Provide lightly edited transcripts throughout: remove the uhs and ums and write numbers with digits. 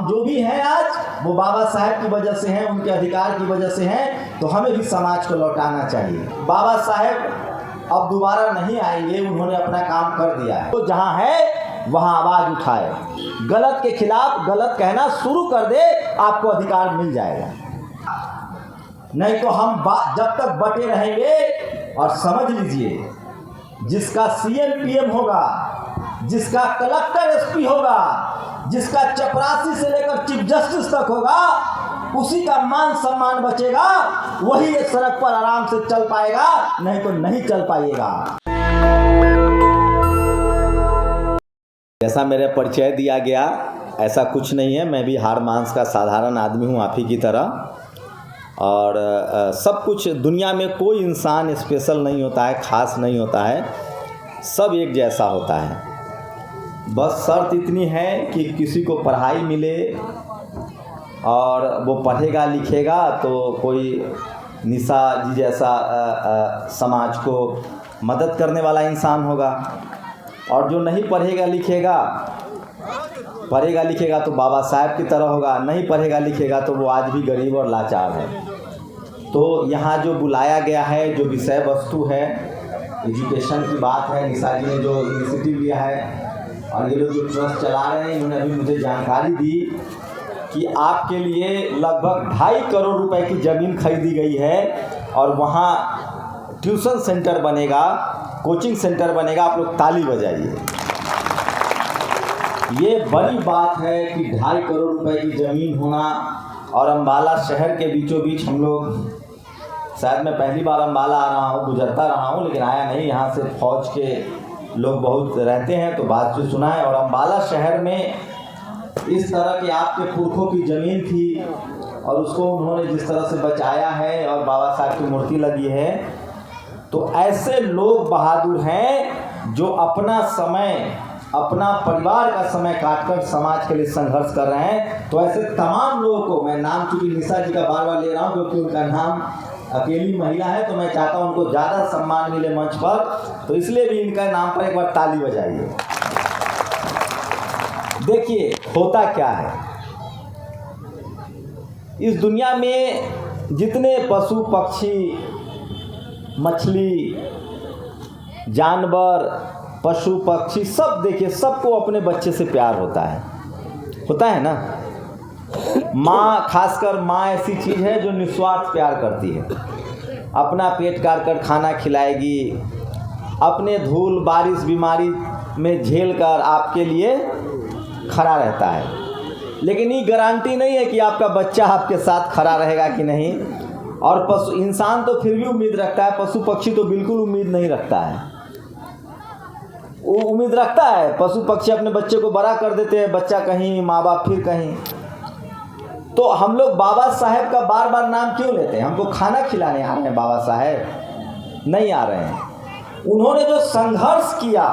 जो भी हैं आज वो बाबा साहेब की वजह से हैं, उनके अधिकार की वजह से हैं, तो हमें भी समाज को लौटाना चाहिए। बाबा साहेब अब दोबारा नहीं आएंगे, उन्होंने अपना काम कर दिया है। तो जहाँ है वहाँ आवाज़ उठाए, गलत के खिलाफ गलत कहना शुरू कर दे, आपको अधिकार मिल जाएगा। नहीं तो हम जब तक बटे रहेंगे, और समझ लीजिए जिसका सीएम पीएम होगा, जिसका कलेक्टर एसपी होगा, जिसका चपरासी से लेकर चीफ जस्टिस तक होगा, उसी का मान सम्मान बचेगा, वही एक सड़क पर आराम से चल पाएगा, नहीं तो नहीं चल पाएगा। जैसा मेरा परिचय दिया गया, ऐसा कुछ नहीं है। मैं भी हाड़ मांस का साधारण आदमी हूँ, आप ही की तरह। और सब कुछ दुनिया में कोई इंसान स्पेशल नहीं होता है, ख़ास नहीं होता है, सब एक जैसा होता है। बस शर्त इतनी है कि किसी को पढ़ाई मिले और वो पढ़ेगा लिखेगा तो कोई निशा जी जैसा समाज को मदद करने वाला इंसान होगा, और जो नहीं पढ़ेगा लिखेगा तो बाबा साहेब की तरह होगा, नहीं पढ़ेगा लिखेगा तो वो आज भी गरीब और लाचार है। तो यहाँ जो बुलाया गया है, जो विषय वस्तु है, एजुकेशन की बात है। निशा जी ने जो इनिशिएटिव लिया है और ये लोग जो ट्रस्ट चला रहे हैं, इन्होंने अभी मुझे जानकारी दी कि आपके लिए लगभग 2.5 करोड़ रुपए की ज़मीन खरीदी गई है और वहाँ ट्यूशन सेंटर बनेगा, कोचिंग सेंटर बनेगा। आप लोग ताली बजाइए। ये बड़ी बात है कि 2.5 करोड़ रुपए की ज़मीन होना, और अम्बाला शहर के बीचों बीच हम लोग, शायद मैं पहली बार अम्बाला आ रहा हूँ, गुजरता रहा हूँ लेकिन आया नहीं। यहाँ से फौज के लोग बहुत रहते हैं तो बात से सुना है। और अम्बाला शहर में इस तरह के आपके पुरखों की ज़मीन थी और उसको उन्होंने जिस तरह से बचाया है और बाबा साहब की मूर्ति लगी है, तो ऐसे लोग बहादुर हैं जो अपना समय, अपना परिवार का समय काटकर समाज के लिए संघर्ष कर रहे हैं। तो ऐसे तमाम लोगों को मैं नाम, चूँकि निशा जी का बार बार ले रहा हूँ क्योंकि उनका नाम अकेली महिला है, तो मैं चाहता हूँ उनको ज़्यादा सम्मान मिले मंच पर, तो इसलिए भी इनका नाम पर एक बार ताली बजाइए। देखिए होता क्या है, इस दुनिया में जितने पशु पक्षी, मछली, जानवर, पशु पक्षी सब, देखिए सबको अपने बच्चे से प्यार होता है ना। माँ, खासकर माँ ऐसी चीज़ है जो निस्वार्थ प्यार करती है, अपना पेट काट कर खाना खिलाएगी, अपने धूल बारिश बीमारी में झेल कर आपके लिए खड़ा रहता है। लेकिन ये गारंटी नहीं है कि आपका बच्चा आपके साथ खड़ा रहेगा कि नहीं। और पशु, इंसान तो फिर भी उम्मीद रखता है, पशु पक्षी तो बिल्कुल उम्मीद नहीं रखता है। वो उम्मीद रखता है, पशु पक्षी अपने बच्चे को बड़ा कर देते हैं, बच्चा कहीं, माँ बाप फिर कहीं। तो हम लोग बाबा साहेब का बार बार नाम क्यों लेते हैं? हमको खाना खिलाने आ रहे हैं बाबा साहेब? नहीं आ रहे हैं। उन्होंने जो संघर्ष किया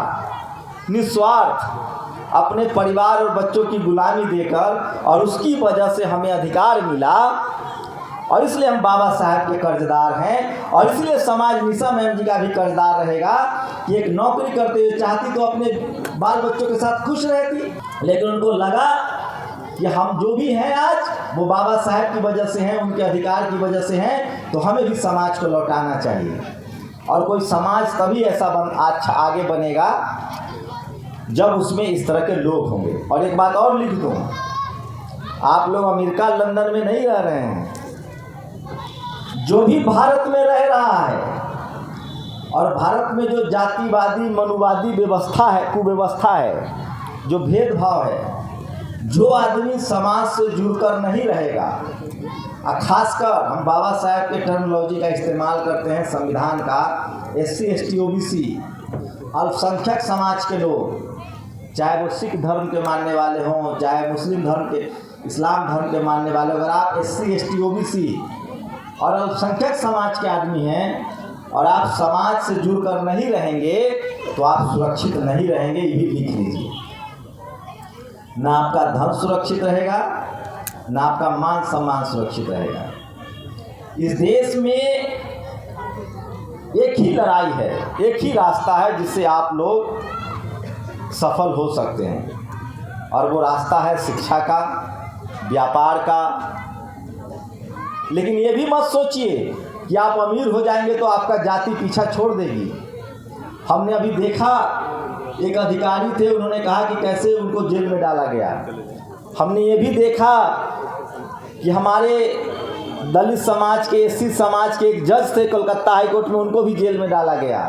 निस्वार्थ, अपने परिवार और बच्चों की गुलामी देकर, और उसकी वजह से हमें अधिकार मिला, और इसलिए हम बाबा साहेब के कर्जदार हैं। और इसलिए समाज निशा मैम जी का भी कर्जदार रहेगा कि एक नौकरी करते हुए चाहती तो अपने बाल बच्चों के साथ खुश रहती, लेकिन उनको लगा कि हम जो भी हैं आज वो बाबा साहेब की वजह से हैं, उनके अधिकार की वजह से हैं, तो हमें भी समाज को लौटाना चाहिए। और कोई समाज तभी ऐसा अच्छा आगे बनेगा जब उसमें इस तरह के लोग होंगे। और एक बात और लिख दूँ, आप लोग अमेरिका लंदन में नहीं रह रहे हैं, जो भी भारत में रह रहा है, और भारत में जो जातिवादी मनुवादी व्यवस्था है, कुव्यवस्था है, जो भेदभाव है, जो आदमी समाज से जुड़कर नहीं रहेगा, खासकर हम बाबा साहेब के टर्मिनोलॉजी का इस्तेमाल करते हैं संविधान का, SC ST OBC, अल्पसंख्यक समाज के लोग, चाहे वो सिख धर्म के मानने वाले हों, चाहे मुस्लिम धर्म के, इस्लाम धर्म के मानने वाले, अगर आप SC ST OBC और अल्पसंख्यक समाज के आदमी हैं और आप समाज से जुड़कर नहीं रहेंगे तो आप सुरक्षित नहीं रहेंगे। ये भी लिख लीजिए। ना आपका धन सुरक्षित रहेगा, ना आपका मान सम्मान सुरक्षित रहेगा। इस देश में एक ही लड़ाई है, एक ही रास्ता है जिससे आप लोग सफल हो सकते हैं, और वो रास्ता है शिक्षा का, व्यापार का। लेकिन ये भी मत सोचिए कि आप अमीर हो जाएंगे तो आपका जाति पीछा छोड़ देगी। हमने अभी देखा एक अधिकारी थे, उन्होंने कहा कि कैसे उनको जेल में डाला गया। हमने ये भी देखा कि हमारे दलित समाज के, एससी समाज के एक जज थे कोलकाता हाई कोर्ट में, उनको भी जेल में डाला गया।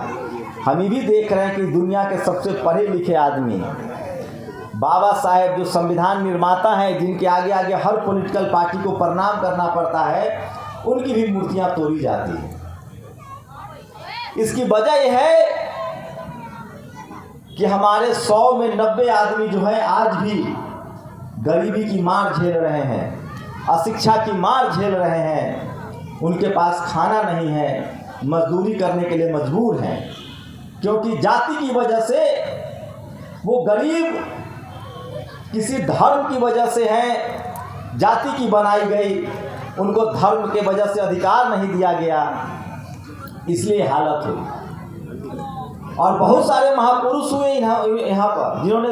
हम ये भी देख रहे हैं कि दुनिया के सबसे पढ़े लिखे आदमी बाबा साहेब, जो संविधान निर्माता हैं, जिनके आगे आगे हर पॉलिटिकल पार्टी को प्रणाम करना पड़ता है, उनकी भी मूर्तियां तोड़ी जाती हैं। इसकी वजह यह है कि हमारे 100 में 90 आदमी जो है आज भी गरीबी की मार झेल रहे हैं, अशिक्षा की मार झेल रहे हैं। उनके पास खाना नहीं है, मजदूरी करने के लिए मजबूर हैं, क्योंकि जाति की वजह से वो गरीब किसी धर्म की वजह से हैं, जाति की बनाई गई, उनको धर्म के वजह से अधिकार नहीं दिया गया, इसलिए हालत हुई। और बहुत सारे महापुरुष हुए यहाँ पर जिन्होंने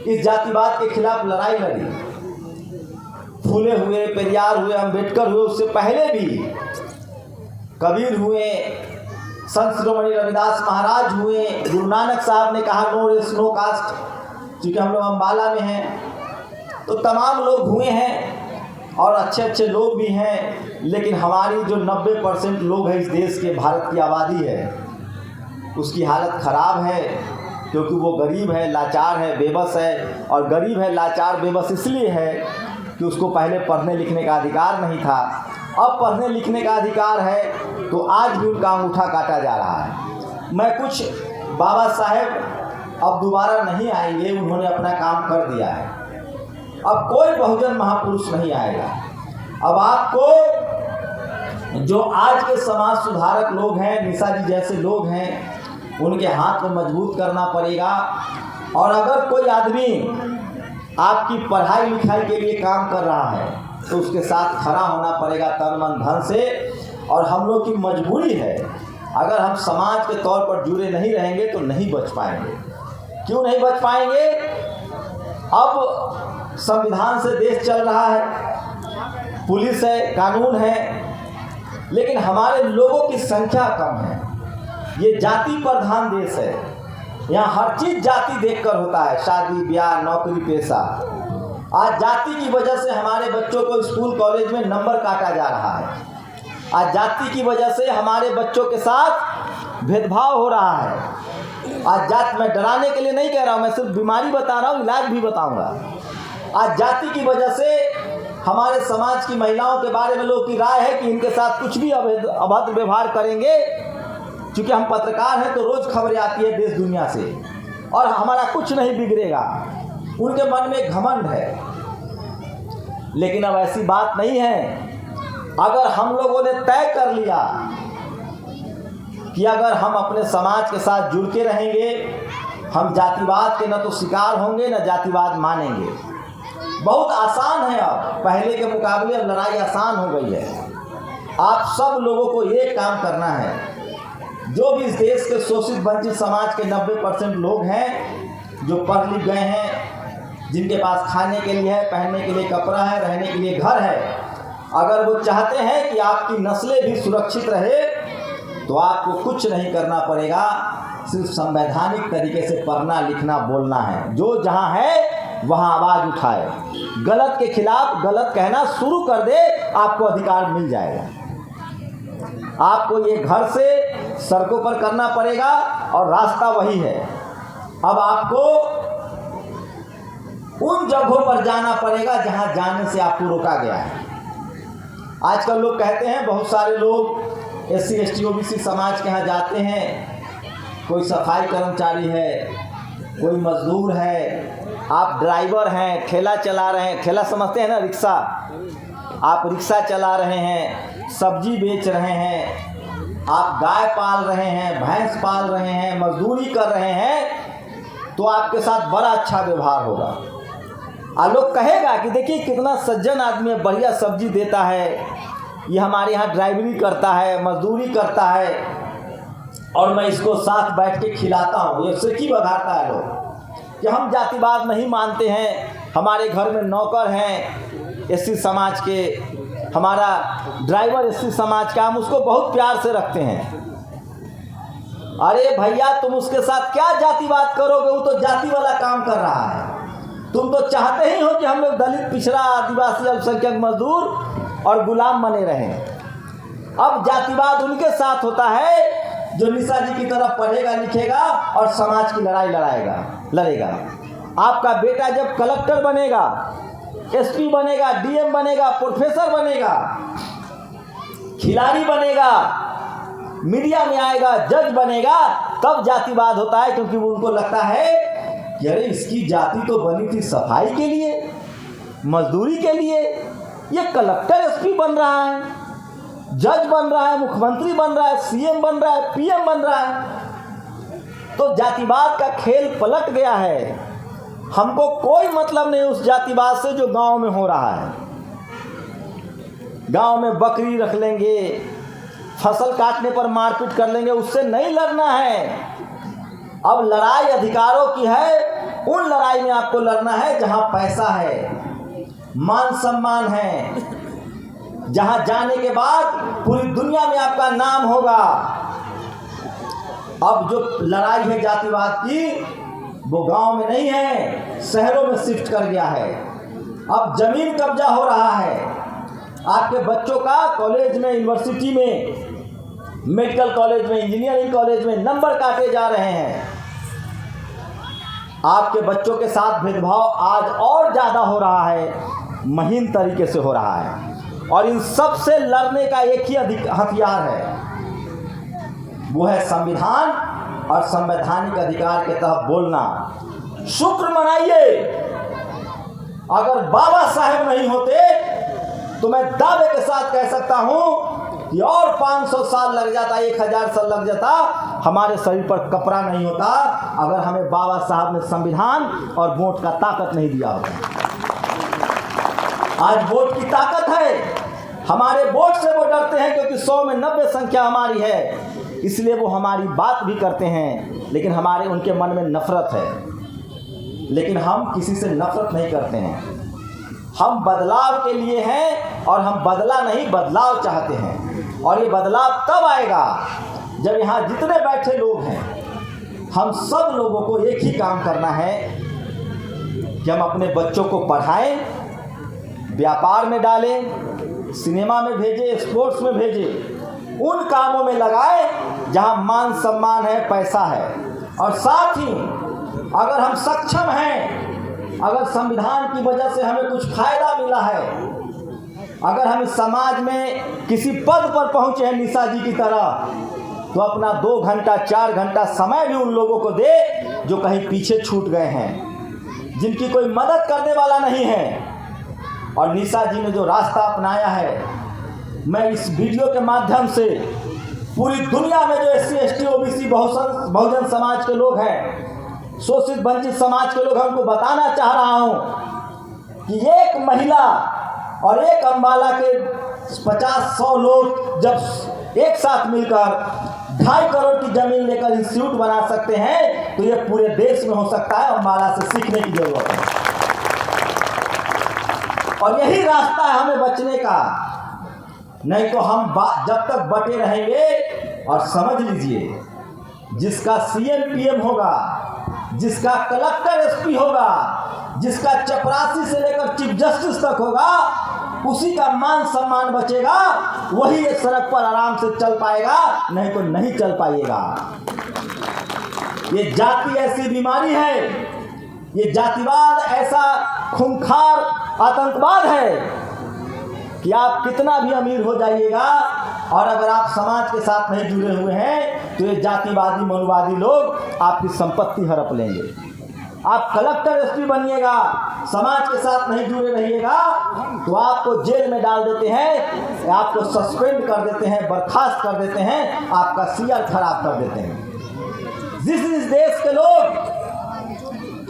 इस जातिवाद के खिलाफ लड़ाई लड़ी। फूले हुए, पेरियार हुए, अंबेडकर हुए, उससे पहले भी कबीर हुए, संत शिरोमणि रविदास महाराज हुए, गुरु नानक साहब ने कहा नो रेस नो कास्ट, क्योंकि हम लोग अम्बाला में हैं। तो तमाम लोग हुए हैं और अच्छे अच्छे लोग भी हैं, लेकिन हमारी जो 90% लोग हैं इस देश के, भारत की आबादी है, उसकी हालत ख़राब है, क्योंकि वो गरीब है, लाचार है, बेबस है। और गरीब है, लाचार, बेबस इसलिए है कि उसको पहले पढ़ने लिखने का अधिकार नहीं था। अब पढ़ने लिखने का अधिकार है तो आज भी उनका अंगूठा काटा जा रहा है। मैं कुछ बाबा साहेब अब दोबारा नहीं आएंगे, उन्होंने अपना काम कर दिया है। अब कोई बहुजन महापुरुष नहीं आएगा। अब आपको जो आज के समाज सुधारक लोग हैं, निशा जी जैसे लोग हैं, उनके हाथ को मजबूत करना पड़ेगा। और अगर कोई आदमी आपकी पढ़ाई लिखाई के लिए काम कर रहा है तो उसके साथ खड़ा होना पड़ेगा तन मन धन से। और हम लोग की मजबूरी है, अगर हम समाज के तौर पर जुड़े नहीं रहेंगे तो नहीं बच पाएंगे। क्यों नहीं बच पाएंगे? अब संविधान से देश चल रहा है, पुलिस है, कानून है, लेकिन हमारे लोगों की संख्या कम है। ये जाति प्रधान देश है, यहाँ हर चीज़ जाति देखकर होता है, शादी ब्याह, नौकरी पेशा। आज जाति की वजह से हमारे बच्चों को स्कूल कॉलेज में नंबर काटा जा रहा है। आज जाति की वजह से हमारे बच्चों के साथ भेदभाव हो रहा है। आज जाति, मैं डराने के लिए नहीं कह रहा हूँ, मैं सिर्फ बीमारी बता रहा हूँ, इलाज भी बताऊँगा। आज जाति की वजह से हमारे समाज की महिलाओं के बारे में लोगों की राय है कि इनके साथ कुछ भी अभद्र व्यवहार करेंगे। क्योंकि हम पत्रकार हैं तो रोज़ खबरें आती है देश दुनिया से, और हमारा कुछ नहीं बिगड़ेगा। उनके मन में घमंड है, लेकिन अब ऐसी बात नहीं है। अगर हम लोगों ने तय कर लिया कि अगर हम अपने समाज के साथ जुड़ के रहेंगे, हम जातिवाद के न तो शिकार होंगे न जातिवाद मानेंगे। बहुत आसान है, अब पहले के मुकाबले अब लड़ाई आसान हो गई है। आप सब लोगों को एक काम करना है, जो भी इस देश के शोषित वंचित समाज के 90% लोग हैं, जो पढ़ लिख गए हैं, जिनके पास खाने के लिए है, पहनने के लिए कपड़ा है, रहने के लिए घर है, अगर वो चाहते हैं कि आपकी नस्लें भी सुरक्षित रहे तो आपको कुछ नहीं करना पड़ेगा, सिर्फ संवैधानिक तरीके से पढ़ना लिखना बोलना है। जो जहाँ है वहाँ आवाज़ उठाए, गलत के खिलाफ गलत कहना शुरू कर दे, आपको अधिकार मिल जाएगा। आपको ये घर से सड़कों पर करना पड़ेगा और रास्ता वही है। अब आपको उन जगहों पर जाना पड़ेगा जहां जाने से आपको रोका गया है। आजकल लोग कहते हैं, बहुत सारे लोग SC ST OBC समाज के यहाँ जाते हैं, कोई सफाई कर्मचारी है, कोई मजदूर है, आप ड्राइवर हैं, ठेला चला रहे हैं, ठेला समझते हैं ना, रिक्शा, आप रिक्शा चला रहे हैं, सब्जी बेच रहे हैं, आप गाय पाल रहे हैं, भैंस पाल रहे हैं, मजदूरी कर रहे हैं, तो आपके साथ बड़ा अच्छा व्यवहार होगा। और लोग कहेगा कि देखिए कितना सज्जन आदमी है, बढ़िया सब्जी देता है, ये हमारे यहाँ ड्राइवरी करता है, मजदूरी करता है, और मैं इसको साथ बैठ के खिलाता हूँ। ये सिर्की बघाता है लोग कि हम जातिवाद नहीं मानते हैं, हमारे घर में नौकर हैं, एससी समाज के, हमारा ड्राइवर एससी समाज का, हम उसको बहुत प्यार से रखते हैं। अरे भैया, तुम उसके साथ क्या जातिवाद करोगे? वो तो जाति वाला काम कर रहा है। तुम तो चाहते ही हो कि हम लोग दलित, पिछड़ा, आदिवासी, अल्पसंख्यक, मजदूर और गुलाम बने रहें। अब जातिवाद उनके साथ होता है जो निशा जी की तरफ पढ़ेगा, लिखेगा और समाज की लड़ाई लड़ेगा। आपका बेटा जब कलेक्टर बनेगा, एसपी बनेगा, डीएम बनेगा, प्रोफेसर बनेगा, खिलाड़ी बनेगा, मीडिया में आएगा, जज बनेगा, तब जातिवाद होता है। क्योंकि उनको लगता है कि अरे इसकी जाति तो बनी थी सफाई के लिए, मजदूरी के लिए, ये कलेक्टर एसपी बन रहा है, जज बन रहा है, मुख्यमंत्री बन रहा है, सीएम बन रहा है, पीएम बन रहा है। तो जातिवाद का खेल पलट गया है। हमको कोई मतलब नहीं उस जातिवाद से जो गांव में हो रहा है। गांव में बकरी रख लेंगे, फसल काटने पर मारपीट कर लेंगे, उससे नहीं लड़ना है। अब लड़ाई अधिकारों की है। उन लड़ाई में आपको लड़ना है जहां पैसा है, मान सम्मान है, जहां जाने के बाद पूरी दुनिया में आपका नाम होगा। अब जो लड़ाई है जातिवाद की, वो गांव में नहीं है, शहरों में शिफ्ट कर गया है। अब जमीन कब्जा हो रहा है। आपके बच्चों का कॉलेज में, यूनिवर्सिटी में, मेडिकल कॉलेज में, इंजीनियरिंग कॉलेज में नंबर काटे जा रहे हैं। आपके बच्चों के साथ भेदभाव आज और ज़्यादा हो रहा है, महीन तरीके से हो रहा है। और इन सब से लड़ने का एक ही हथियार है, वो है संविधान और संवैधानिक अधिकार के तहत बोलना। शुक्र मनाइए, अगर बाबा साहेब नहीं होते तो मैं दावे के साथ कह सकता हूं कि और 500 साल लग जाता, 1000 साल लग जाता, हमारे शरीर पर कपड़ा नहीं होता, अगर हमें बाबा साहब ने संविधान और वोट का ताकत नहीं दिया होता। आज वोट की ताकत है, हमारे वोट से वो डरते हैं क्योंकि 100 में 90 संख्या हमारी है, इसलिए वो हमारी बात भी करते हैं, लेकिन हमारे उनके मन में नफरत है। लेकिन हम किसी से नफरत नहीं करते हैं, हम बदलाव के लिए हैं और हम बदला नहीं, बदलाव चाहते हैं। और ये बदलाव तब आएगा जब यहाँ जितने बैठे लोग हैं, हम सब लोगों को एक ही काम करना है कि हम अपने बच्चों को पढ़ाएं, व्यापार में डालें, सिनेमा में भेजें, स्पोर्ट्स में भेजें, उन कामों में लगाएं जहां मान सम्मान है, पैसा है। और साथ ही अगर हम सक्षम हैं, अगर संविधान की वजह से हमें कुछ फायदा मिला है, अगर हम इस समाज में किसी पद पर पहुंचे हैं निशा जी की तरह, तो अपना 2 घंटा 4 घंटा समय भी उन लोगों को दे जो कहीं पीछे छूट गए हैं, जिनकी कोई मदद करने वाला नहीं है। और निशा जी ने जो रास्ता अपनाया है, मैं इस वीडियो के माध्यम से पूरी दुनिया में जो SC ST OBC Bahujan Samaj के लोग हैं, शोषित वंचित समाज के लोग हैं, उनको बताना चाह रहा हूं कि एक महिला और एक अम्बाला के 50-100 लोग जब एक साथ मिलकर 2.5 करोड़ की जमीन लेकर इंस्टीट्यूट बना सकते हैं, तो ये पूरे देश में हो सकता है। अम्बाला से सीखने की जरूरत है और यही रास्ता है हमें बचने का। नहीं तो हम जब तक बटे रहेंगे। और समझ लीजिए, जिसका CM PM होगा, जिसका कलेक्टर SP होगा, जिसका चपरासी से लेकर चीफ जस्टिस तक होगा, उसी का मान सम्मान बचेगा, वही ये सड़क पर आराम से चल पाएगा, नहीं तो नहीं चल पाएगा। ये जाति ऐसी बीमारी है, ये जातिवाद ऐसा खूंखार आतंकवाद है कि आप कितना भी अमीर हो जाइएगा, और अगर आप समाज के साथ नहीं जुड़े हुए हैं, तो ये जातिवादी मनुवादी लोग आपकी संपत्ति हड़प लेंगे। आप कलेक्टर SP बनिएगा, समाज के साथ नहीं जुड़े रहिएगा, तो आपको जेल में डाल देते हैं, आपको सस्पेंड कर देते हैं, बर्खास्त कर देते हैं, आपका CR खराब कर देते हैं। जिस देश के लोग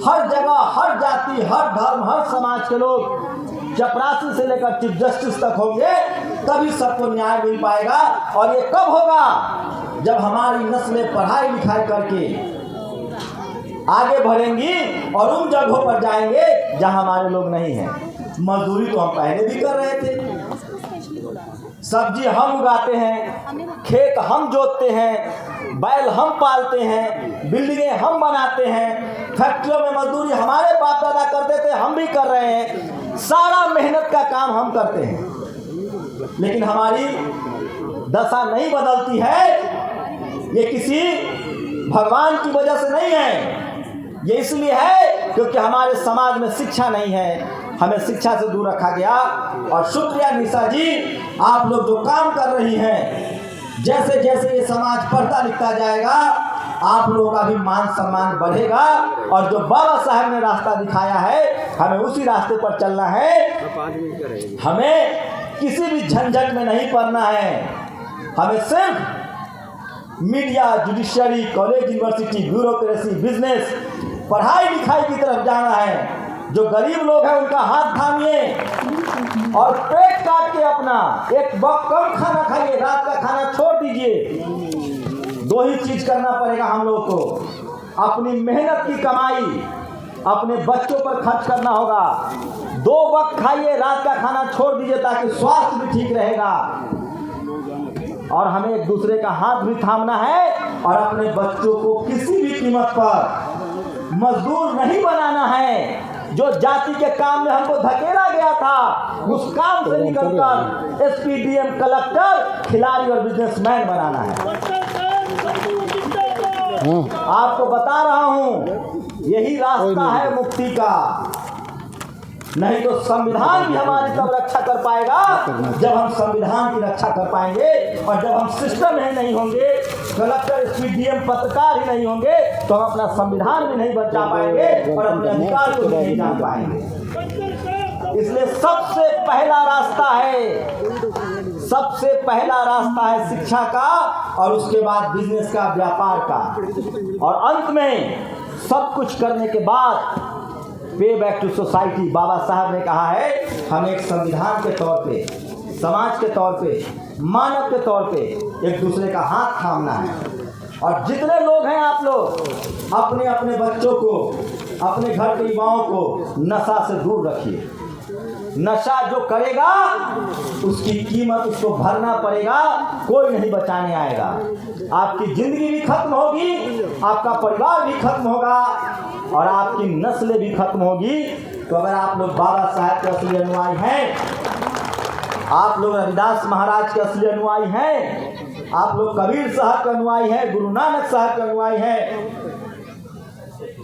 हर जगह, हर जाति, हर धर्म, हर समाज के लोग चपरासी से लेकर चीफ जस्टिस तक होंगे, तभी सबको न्याय मिल पाएगा। और ये कब होगा? जब हमारी नस्लें पढ़ाई लिखाई करके आगे बढ़ेंगी और उन जगहों पर जाएंगे जहां हमारे लोग नहीं हैं। मजदूरी तो हम पहले भी कर रहे थे, सब्जी हम उगाते हैं, खेत हम जोतते हैं, बैल हम पालते हैं, बिल्डिंगें हम बनाते हैं, फैक्ट्रियों में मजदूरी हमारे बाप दादा करते थे, हम भी कर रहे हैं, सारा मेहनत का काम हम करते हैं। लेकिन हमारी दशा नहीं बदलती है। ये किसी भगवान की वजह से नहीं है, ये इसलिए है क्योंकि हमारे समाज में शिक्षा नहीं है, हमें शिक्षा से दूर रखा गया। और शुक्रिया निशा जी, आप लोग जो काम कर रही हैं, जैसे जैसे ये समाज पढ़ता लिखता जाएगा, आप लोगों का भी मान सम्मान बढ़ेगा। और जो बाबा साहब ने रास्ता दिखाया है, हमें उसी रास्ते पर चलना है। हमें किसी भी झंझट में नहीं पड़ना है, हमें सिर्फ media, judiciary, college, university, bureaucracy, business, पढ़ाई लिखाई की तरफ जाना है। जो गरीब लोग हैं उनका हाथ थामिए और पेट काट के अपना एक वक्त कम खाना खाइए, रात का खाना छोड़ दीजिए। दो ही चीज करना पड़ेगा हम लोग को, अपनी मेहनत की कमाई अपने बच्चों पर खर्च करना होगा। 2 वक्त खाइए, रात का खाना छोड़ दीजिए ताकि स्वास्थ्य भी ठीक रहेगा। और हमें एक दूसरे का हाथ भी थामना है और अपने बच्चों को किसी भी कीमत पर मजदूर नहीं बनाना है। जो जाति के काम में हमको धकेला गया था, उस काम से निकलकर एसपीडीएम, कलेक्टर, खिलाड़ी और बिजनेसमैन बनाना है। आपको बता रहा हूं, यही रास्ता है मुक्ति का। नहीं तो संविधान भी हमारी तब रक्षा कर पाएगा जब हम संविधान की रक्षा कर पाएंगे। और जब हम सिस्टम में नहीं होंगे, कलेक्टर, एसपीडीएम, पत्रकार ही नहीं होंगे, तो हम अपना संविधान भी नहीं बचा पाएंगे और अपने अधिकार को भी नहीं जान पाएंगे। इसलिए सबसे पहला रास्ता है शिक्षा का, और उसके बाद बिजनेस का, व्यापार का, और अंत में सब कुछ करने के बाद पे बैक टू सोसाइटी। बाबा साहब ने कहा है, हम एक संविधान के तौर पे, समाज के तौर पे, मानव के तौर पे एक दूसरे का हाथ थामना है। और जितने लोग हैं, आप लोग अपने अपने बच्चों को, अपने घर के युवाओं को नशा से दूर रखिए। नशा जो करेगा उसकी कीमत उसको भरना पड़ेगा, कोई नहीं बचाने आएगा। आपकी जिंदगी भी खत्म होगी, आपका परिवार भी खत्म होगा और आपकी नस्लें भी खत्म होगी। तो अगर आप लोग बाबा साहब के असली अनुयायी हैं, आप लोग रविदास महाराज के असली अनुयायी हैं, आप लोग कबीर साहब के अनुयायी हैं, गुरु नानक साहब के अनुयायी हैं,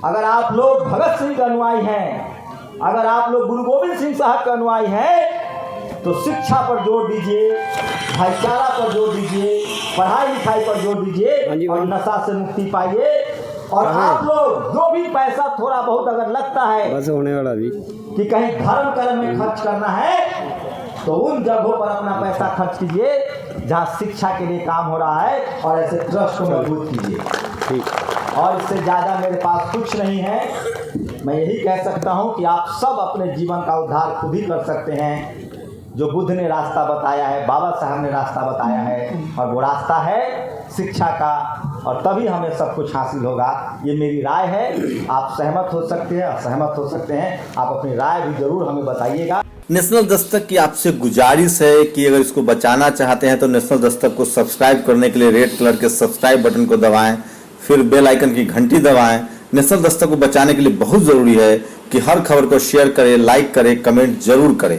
अगर आप लोग भगत सिंह के अनुयायी हैं, अगर आप लोग गुरु गोविंद सिंह साहब के अनुयायी हैं, तो शिक्षा पर जोर दीजिए, भाईचारा पर जोर दीजिए, पढ़ाई लिखाई पर जोर दीजिए और नशा से मुक्ति पाइए। और आप लोग जो भी पैसा थोड़ा बहुत अगर लगता है बस होने वाला भी कि कहीं धर्म कर्म में खर्च करना है, तो उन जगहों पर अपना पैसा खर्च कीजिए जहाँ शिक्षा के लिए काम हो रहा है, और ऐसे ट्रस्ट को मजबूत कीजिए। ठीक। और इससे ज़्यादा मेरे पास कुछ नहीं है। मैं यही कह सकता हूँ कि आप सब अपने जीवन का उद्धार खुद ही कर सकते हैं। जो बुद्ध ने रास्ता बताया है, बाबा साहब ने रास्ता बताया है, और वो रास्ता है शिक्षा का, और तभी हमें सब कुछ हासिल होगा। ये मेरी राय है, आप सहमत हो सकते हैं, असहमत हो सकते हैं, आप अपनी राय भी जरूर हमें बताइएगा। नेशनल दस्तक की आपसे गुजारिश है कि अगर इसको बचाना चाहते हैं तो नेशनल दस्तक को सब्सक्राइब करने के लिए रेड कलर के सब्सक्राइब बटन को दबाएं, फिर बेल आइकन की घंटी दबाएं। नेशनल दस्तक को बचाने के लिए बहुत ज़रूरी है कि हर खबर को शेयर करें, लाइक करें, कमेंट जरूर करें।